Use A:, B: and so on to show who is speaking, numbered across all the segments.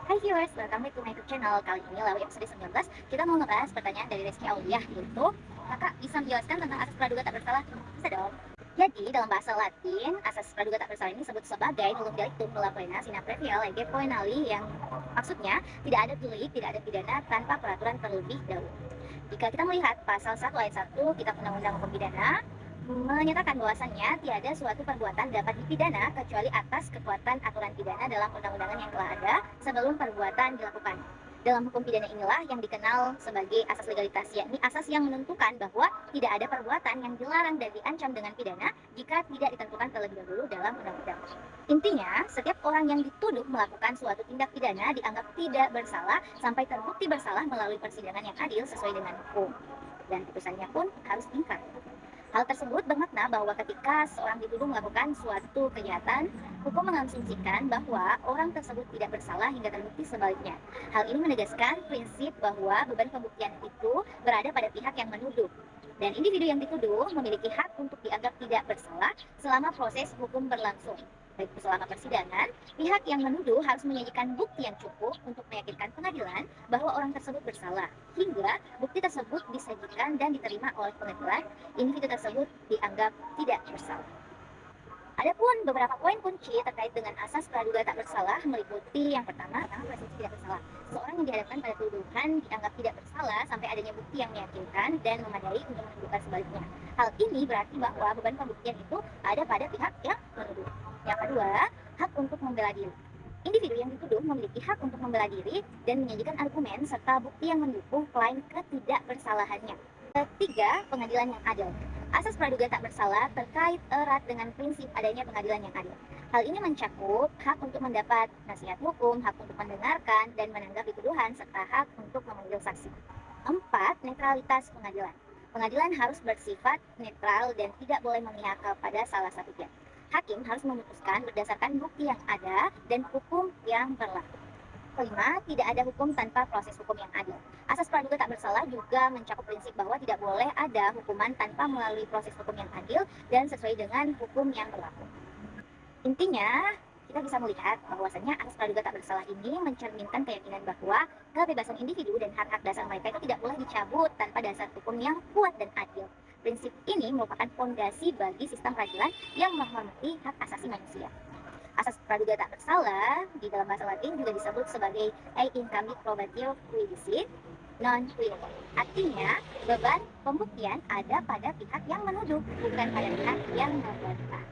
A: Hai viewers, welcome back to my YouTube channel. Kali ini lalu episode 19, kita mau ngebahas pertanyaan dari Rizky Auliah, yaitu kakak bisa menjelaskan tentang asas praduga tak bersalah? Bisa dong. Jadi, dalam bahasa Latin, asas praduga tak bersalah ini disebut sebagai nullum delictum nulla poena sine previa lege poenali, yang maksudnya tidak ada delik, tidak ada pidana tanpa peraturan terlebih dahulu. Jika kita melihat pasal 1 ayat 1 Kitab Undang-Undang Hukum Pidana, menyatakan bahwasannya tiada suatu perbuatan dapat dipidana kecuali atas kekuatan aturan pidana dalam undang-undangan yang telah ada sebelum perbuatan dilakukan. Dalam hukum pidana inilah yang dikenal sebagai asas legalitas, yakni asas yang menentukan bahwa tidak ada perbuatan yang dilarang dan diancam dengan pidana jika tidak ditentukan terlebih dahulu dalam undang-undang. Intinya, setiap orang yang dituduh melakukan suatu tindak pidana dianggap tidak bersalah sampai terbukti bersalah melalui persidangan yang adil sesuai dengan hukum, dan putusannya pun harus ingkar. Hal tersebut bermakna bahwa ketika seorang dituduh melakukan suatu kejahatan, hukum mengasumsikan bahwa orang tersebut tidak bersalah hingga terbukti sebaliknya. Hal ini menegaskan prinsip bahwa beban pembuktian itu berada pada pihak yang menuduh, dan individu yang dituduh memiliki hak untuk dianggap tidak bersalah selama proses hukum berlangsung. Baik selama persidangan, pihak yang menuduh harus menyajikan bukti yang cukup untuk meyakinkan pengadilan bahwa orang tersebut bersalah. Hingga bukti tersebut disajikan dan diterima oleh pengadilan, individu tersebut dianggap tidak bersalah. Adapun beberapa poin kunci terkait dengan asas praduga tak bersalah meliputi yang pertama, presumpsi tidak bersalah. Seorang yang dihadapkan pada tuduhan dianggap tidak bersalah sampai adanya bukti yang meyakinkan dan memadai untuk menunjukkan sebaliknya. Hal ini berarti bahwa beban pembuktian itu ada pada pihak yang menuduh. Yang kedua, hak untuk membela diri. Individu yang dituduh memiliki hak untuk membela diri dan menyajikan argumen serta bukti yang mendukung klaim ketidakbersalahannya. Ketiga, pengadilan yang adil. Asas praduga tak bersalah terkait erat dengan prinsip adanya pengadilan yang adil. Hal ini mencakup hak untuk mendapat nasihat hukum, hak untuk mendengarkan dan menanggapi tuduhan, serta hak untuk memanggil saksi. 4. Netralitas pengadilan. Pengadilan harus bersifat netral dan tidak boleh memihak kepada salah satu pihak. Hakim harus memutuskan berdasarkan bukti yang ada dan hukum yang berlaku. Kelima, tidak ada hukum tanpa proses hukum yang adil. Asas praduga tak bersalah juga mencakup prinsip bahwa tidak boleh ada hukuman tanpa melalui proses hukum yang adil dan sesuai dengan hukum yang berlaku. Intinya, kita bisa melihat bahwasannya asas praduga tak bersalah ini mencerminkan keyakinan bahwa kebebasan individu dan hak-hak dasar mereka itu tidak boleh dicabut tanpa dasar hukum yang kuat dan adil. Prinsip ini merupakan fondasi bagi sistem peradilan yang menghormati hak asasi manusia. Asas praduga tak bersalah di dalam bahasa Latin juga disebut sebagai a incambi probatio quilicit non quilico. Artinya, beban pembuktian ada pada pihak yang menuduh, bukan pada pihak yang membantah.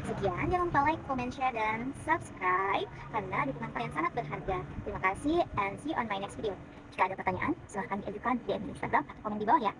A: Sekian, jangan lupa like, comment, share, dan subscribe karena dukungan kalian sangat berharga. Terima kasih and see you on my next video. Jika ada pertanyaan, silahkan diajukan di Instagram atau komen di bawah ya.